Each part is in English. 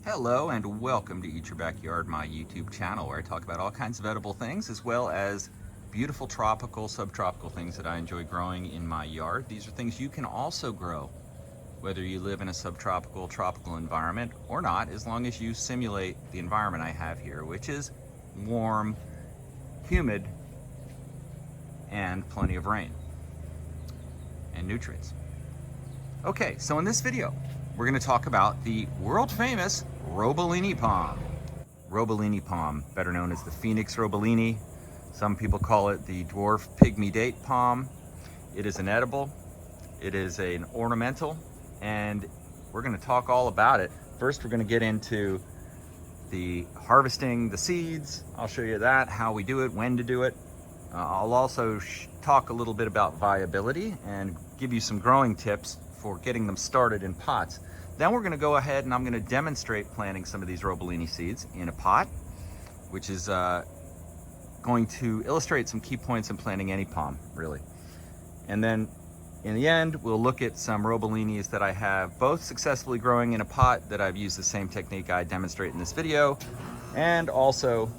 Hello and welcome to Eat Your Backyard, my YouTube channel, where I talk about all kinds of edible things as well as beautiful tropical, subtropical things that I enjoy growing in my yard. These are things you can also grow, whether you live in a subtropical, tropical environment or not, as long as you simulate the environment I have here, which is warm, humid, and plenty of rain and nutrients. Okay, so in this video, we're going to talk about the world famous roebelenii palm. Roebelenii palm, better known as the Phoenix roebelenii. Some people call it the dwarf pygmy date palm. It is an edible, it is an ornamental, and we're going to talk all about it. First, we're going to get into the harvesting the seeds. I'll show you that, how we do it, when to do it. I'll also talk a little bit about viability and give you some growing tips for getting them started in pots. Then we're going to go ahead and I'm going to demonstrate planting some of these roebelenii seeds in a pot, which is going to illustrate some key points in planting any palm, really. And then in the end, we'll look at some roebelinis that I have both successfully growing in a pot that I've used the same technique I demonstrate in this video, and also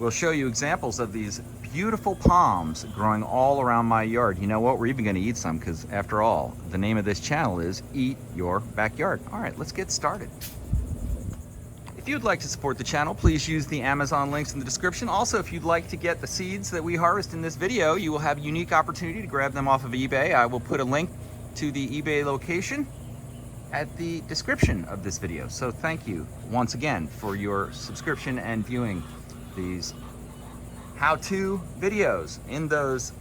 we'll show you examples of these beautiful palms growing all around my yard. You know what? We're even going to eat some because, after all, the name of this channel is Eat Your Backyard. All right, let's get started. If you'd like to support the channel, please use the Amazon links in the description. Also, if you'd like to get the seeds that we harvest in this video, you will have a unique opportunity to grab them off of eBay. I will put a link to the eBay location at the description of this video. So thank you once again for your subscription and viewing these how-to videos. In those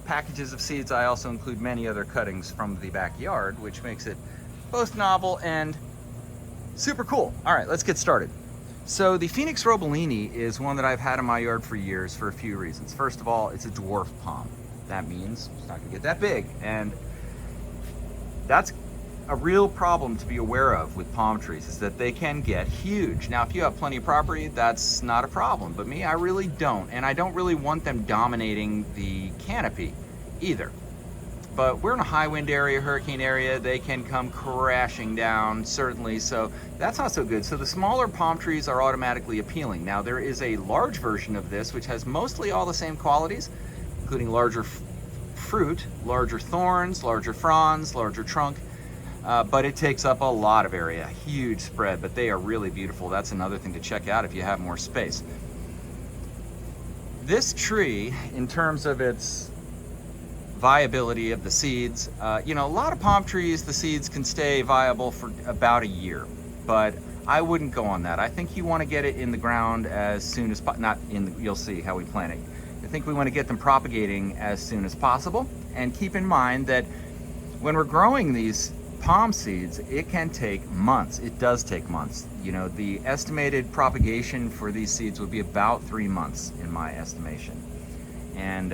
packages of seeds, I also include many other cuttings from the backyard, which makes it both novel and super cool. All right, let's get started. So the Phoenix roebelenii is one that I've had in my yard for years for a few reasons. First of all, it's a dwarf palm. That means it's not gonna get that big, and that's a real problem to be aware of with palm trees, is that they can get huge. Now, if you have plenty of property, that's not a problem, but me, I really don't, and I don't really want them dominating the canopy either. But we're in a high wind area, hurricane area, they can come crashing down, certainly, so that's not so good. So the smaller palm trees are automatically appealing. Now, there is a large version of this, which has mostly all the same qualities, including larger fruit, larger thorns, larger fronds, larger trunk, but it takes up a lot of area, huge spread, but they are really beautiful. That's another thing to check out if you have more space. This tree, in terms of its viability of the seeds, you know, a lot of palm trees, the seeds can stay viable for about a year, but I wouldn't go on that. I think you want to get it in the ground as soon as, you'll see how we plant it. I think we want to get them propagating as soon as possible, and keep in mind that when we're growing these palm seeds, it can take months. It does take months. You know, the estimated propagation for these seeds would be about 3 months in my estimation. And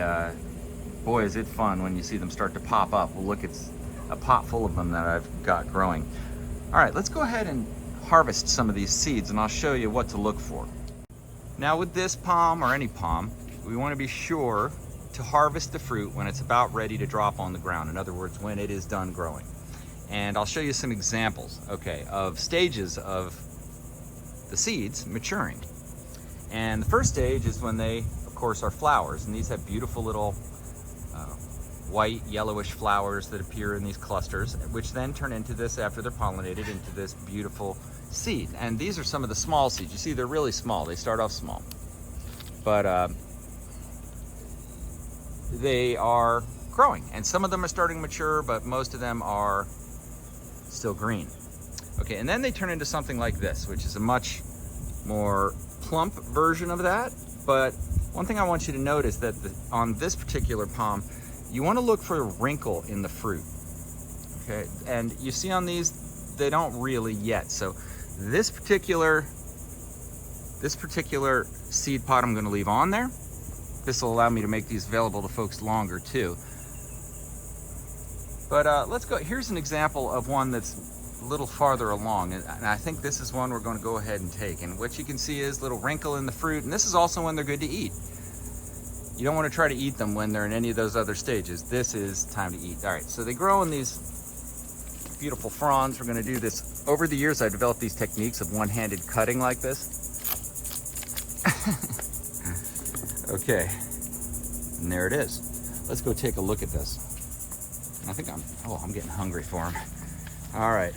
boy, is it fun when you see them start to pop up. Well, look, it's a pot full of them that I've got growing. All right, let's go ahead and harvest some of these seeds, and I'll show you what to look for. Now, with this palm or any palm, we want to be sure to harvest the fruit when it's about ready to drop on the ground. In other words, when it is done growing. And I'll show you some examples, okay, of stages of the seeds maturing. And the first stage is when they, of course, are flowers. And these have beautiful little white, yellowish flowers that appear in these clusters, which then turn into this, after they're pollinated, into this beautiful seed. And these are some of the small seeds. You see, they're really small. They start off small. But they are growing. And some of them are starting to mature, but most of them are still green. Okay, and then they turn into something like this, which is a much more plump version of that. But one thing I want you to notice that on this particular palm, you want to look for a wrinkle in the fruit. Okay, and you see on these, they don't really yet. So this particular seed pod I'm going to leave on there. This will allow me to make these available to folks longer too. But let's go. Here's an example of one that's a little farther along, and I think this is one we're going to go ahead and take. And what you can see is a little wrinkle in the fruit, and this is also when they're good to eat. You don't want to try to eat them when they're in any of those other stages. This is time to eat. All right, so they grow in these beautiful fronds. We're gonna do this. Over the years, I've developed these techniques of one-handed cutting like this. Okay, and there it is. Let's go take a look at this. I think I'm getting hungry for them. All right.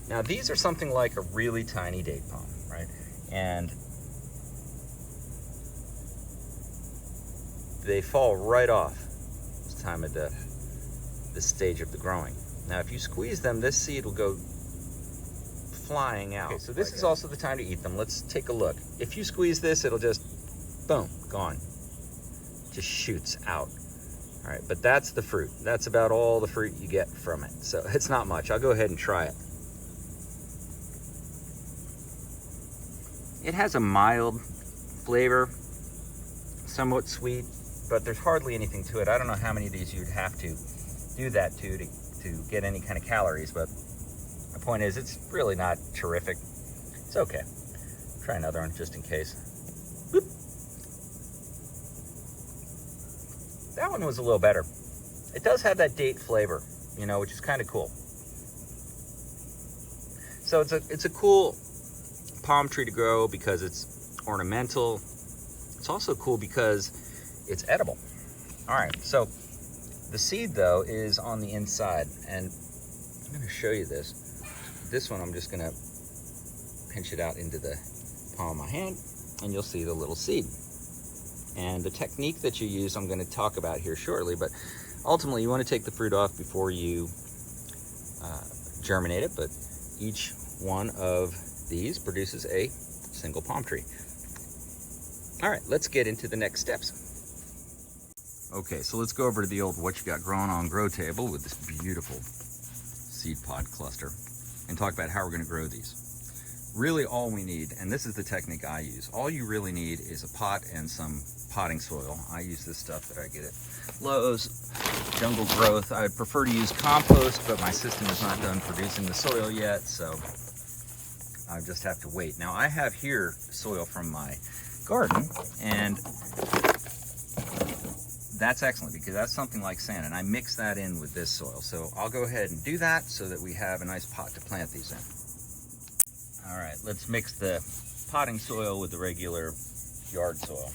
Now these are something like a really tiny date palm, right? And they fall right off this time of the stage of the growing. Now if you squeeze them, this seed will go flying out. Okay, so this is also the time to eat them. Let's take a look. If you squeeze this, it'll just, boom, gone. Just shoots out. All right, but that's the fruit. That's about all the fruit you get from it. So it's not much. I'll go ahead and try it. It has a mild flavor, somewhat sweet, but there's hardly anything to it. I don't know how many of these you'd have to do that to get any kind of calories, but the point is, it's really not terrific. It's okay. Try another one just in case. Boop. That one was a little better. It does have that date flavor, you know, which is kind of cool. So it's a cool palm tree to grow because it's ornamental. It's also cool because it's edible. All right, so the seed though is on the inside, and I'm going to show you this. This one, I'm just going to pinch it out into the palm of my hand, and you'll see the little seed. And the technique that you use, I'm going to talk about here shortly, but ultimately you want to take the fruit off before you germinate it, but each one of these produces a single palm tree. All right, let's get into the next steps. Okay, so let's go over to the old What You Got Growing On grow table with this beautiful seed pod cluster and talk about how we're going to grow these. Really all we need, and this is the technique I use, all you really need is a pot and some potting soil. I use this stuff that I get at Lowe's, Jungle Growth. I would prefer to use compost, but my system is not done producing the soil yet, so I just have to wait. Now I have here soil from my garden, and that's excellent because that's something like sand, and I mix that in with this soil. So I'll go ahead and do that so that we have a nice pot to plant these in. All right, let's mix the potting soil with the regular yard soil.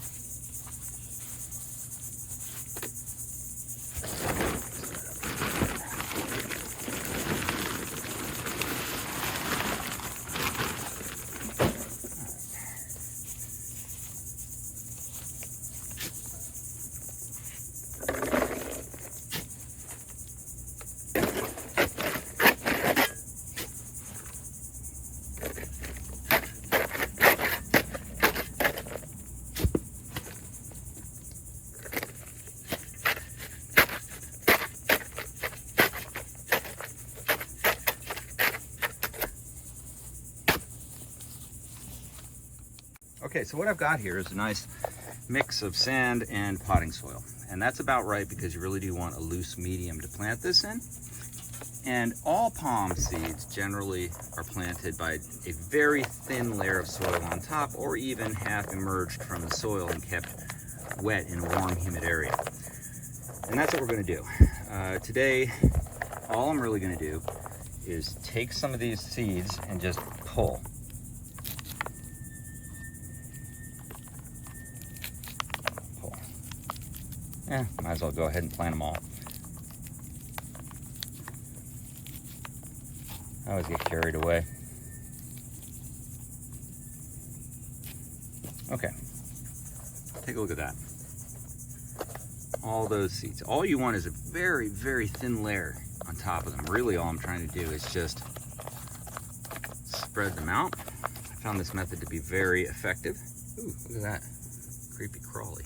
Okay, so what I've got here is a nice mix of sand and potting soil. And that's about right because you really do want a loose medium to plant this in. And all palm seeds generally are planted by a very thin layer of soil on top, or even half emerged from the soil and kept wet in a warm, humid area. And that's what we're going to do. Today, all I'm really going to do is take some of these seeds and just pull. Might as well go ahead and plant them all. I always get carried away. Okay, take a look at that. All those seeds. All you want is a very, very thin layer on top of them. Really all I'm trying to do is just spread them out. I found this method to be very effective. Ooh, look at that. Creepy crawly.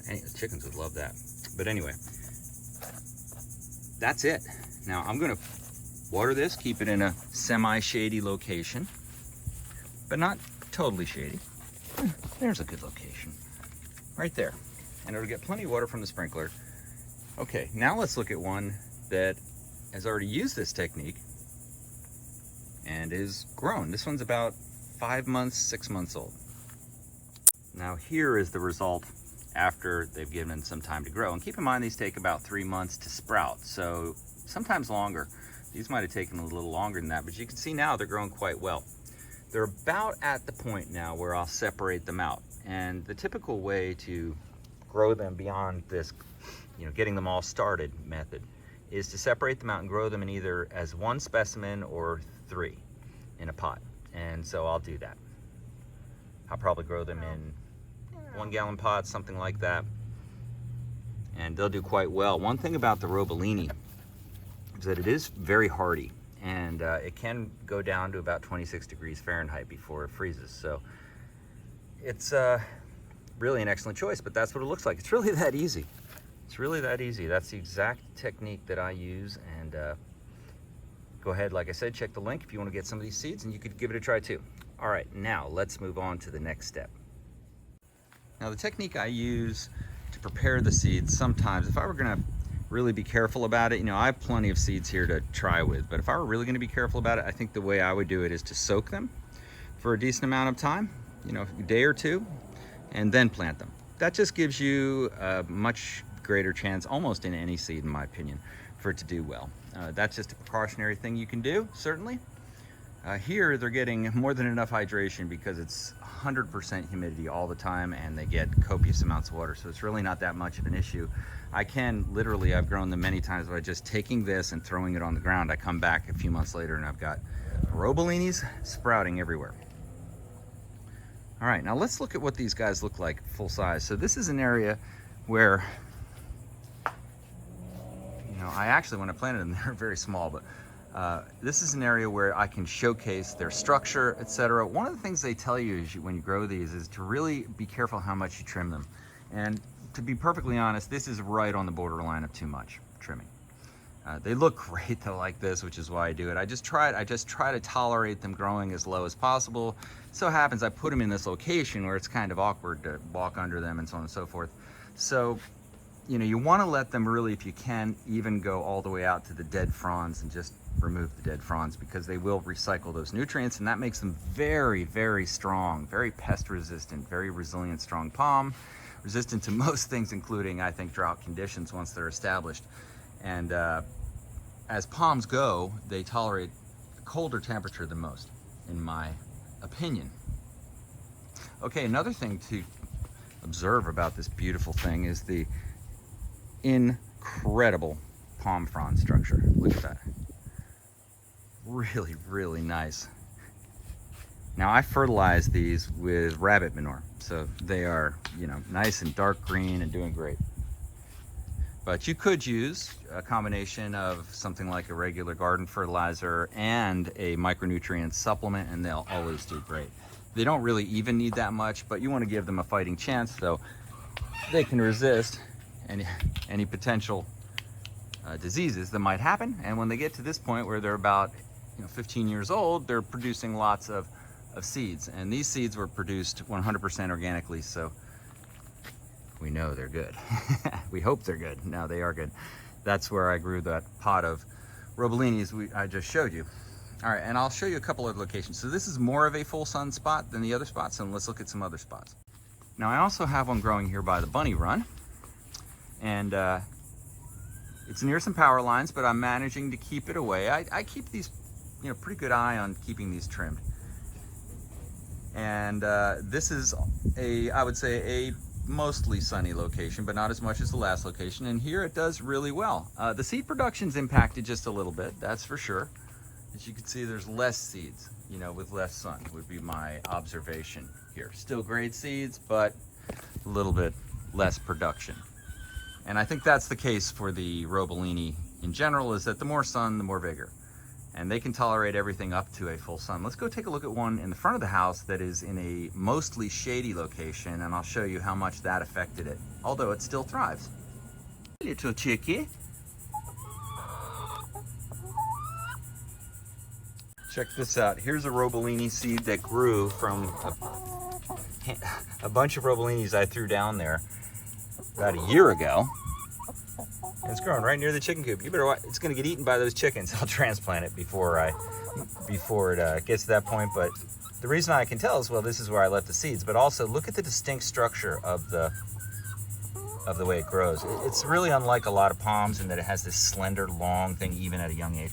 The chickens would love that. But anyway, that's it. Now I'm going to water this, keep it in a semi-shady location, but not totally shady. There's a good location. Right there. And it'll get plenty of water from the sprinkler. Okay, now let's look at one that has already used this technique and is grown. This one's about 5 months, 6 months old. Now here is the result after they've given some time to grow. And keep in mind, these take about 3 months to sprout. So sometimes longer. These might have taken a little longer than that, but you can see now they're growing quite well. They're about at the point now where I'll separate them out. And the typical way to grow them beyond this, getting them all started method is to separate them out and grow them in either as one specimen or 3 in a pot. And so I'll do that. I'll probably grow them in 1-gallon pots, something like that. And they'll do quite well. One thing about the roebelenii is that it is very hardy, and it can go down to about 26 degrees Fahrenheit before it freezes. So it's really an excellent choice, but that's what it looks like. It's really that easy. It's really that easy. That's the exact technique that I use. And go ahead, like I said, check the link if you want to get some of these seeds, and you could give it a try too. All right, now let's move on to the next step. Now the technique I use to prepare the seeds, sometimes if I were gonna really be careful about it, I have plenty of seeds here to try with, but if I were really gonna be careful about it, I think the way I would do it is to soak them for a decent amount of time, a day or 2, and then plant them. That just gives you a much greater chance, almost in any seed in my opinion, for it to do well. That's just a precautionary thing you can do, certainly. Here they're getting more than enough hydration because it's 100% humidity all the time, and they get copious amounts of water, so it's really not that much of an issue. I've grown them many times by just taking this and throwing it on the ground. I come back a few months later and I've got roebelinis sprouting everywhere. All right, now let's look at what these guys look like full size. So this is an area where, I actually, when I planted them, they were very small, but this is an area where I can showcase their structure, etc. One of the things they tell you is when you grow these is to really be careful how much you trim them. And to be perfectly honest, this is right on the borderline of too much trimming. They look great though like this, which is why I do it. I just try to tolerate them growing as low as possible. So it happens I put them in this location where it's kind of awkward to walk under them and so on and so forth. So you want to let them really, if you can, even go all the way out to the dead fronds and just remove the dead fronds, because they will recycle those nutrients, and that makes them very, very strong, very pest resistant, very resilient, strong palm, resistant to most things, including, I think, drought conditions once they're established. And as palms go, they tolerate a colder temperature than most, in my opinion. Okay, another thing to observe about this beautiful thing is the incredible palm frond structure. Look at that. Really, really nice. Now I fertilize these with rabbit manure, so they are, nice and dark green and doing great. But you could use a combination of something like a regular garden fertilizer and a micronutrient supplement, and they'll always do great. They don't really even need that much, but you want to give them a fighting chance so they can resist any potential diseases that might happen. And when they get to this point where they're about 15 years old, they're producing lots of seeds, and these seeds were produced 100% organically, so we know they're good. We hope they're good. No, they are good. That's where I grew that pot of roebelinis I just showed you. All right, and I'll show you a couple of locations. So this is more of a full sun spot than the other spots, and let's look at some other spots. Now I also have one growing here by the bunny run, and it's near some power lines, but I'm managing to keep it away. I keep these, pretty good eye on keeping these trimmed. And this is I would say a mostly sunny location, but not as much as the last location. And here it does really well. The seed production's impacted just a little bit, that's for sure. As you can see, there's less seeds, with less sun would be my observation here. Still great seeds, but a little bit less production. And I think that's the case for the roebelenii in general, is that the more sun, the more vigor. And they can tolerate everything up to a full sun. Let's go take a look at one in the front of the house that is in a mostly shady location, and I'll show you how much that affected it, although it still thrives. Little chickie. Check this out. Here's a roebelenii seed that grew from a bunch of roebelinis I threw down there about a year ago. It's growing right near the chicken coop. You better watch. It's going to get eaten by those chickens. I'll transplant it before it gets to that point. But the reason I can tell is, well, this is where I left the seeds. But also, look at the distinct structure of the of the way it grows. It's really unlike a lot of palms in that it has this slender, long thing even at a young age,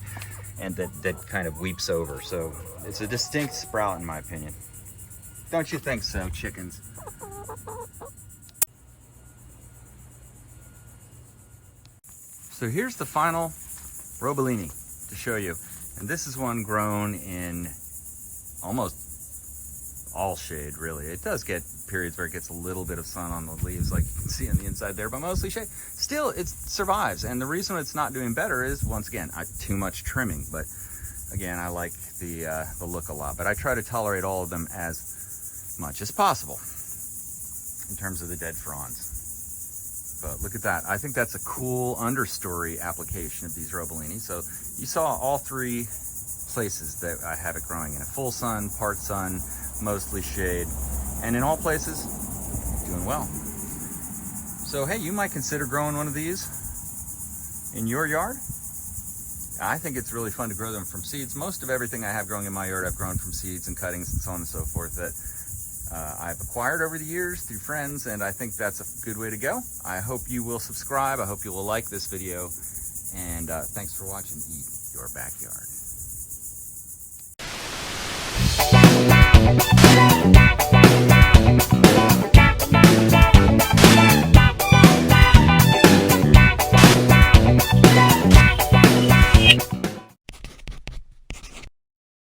and that kind of weeps over. So it's a distinct sprout in my opinion. Don't you think so, chickens? So here's the final roebelenii to show you. And this is one grown in almost all shade, really. It does get periods where it gets a little bit of sun on the leaves, like you can see on the inside there, but mostly shade. Still, it survives. And the reason it's not doing better is, once again, too much trimming. But again, I like the look a lot. But I try to tolerate all of them as much as possible in terms of the dead fronds. But look at that. I think that's a cool understory application of these roebelenii. So you saw all three places that I have it growing in. A full sun, part sun, mostly shade, and in all places, doing well. So hey, you might consider growing one of these in your yard. I think it's really fun to grow them from seeds. Most of everything I have growing in my yard I've grown from seeds and cuttings and so on and so forth that I've acquired over the years through friends, and I think that's a good way to go. I hope you will subscribe. I hope you will like this video, and thanks for watching Eat Your Backyard.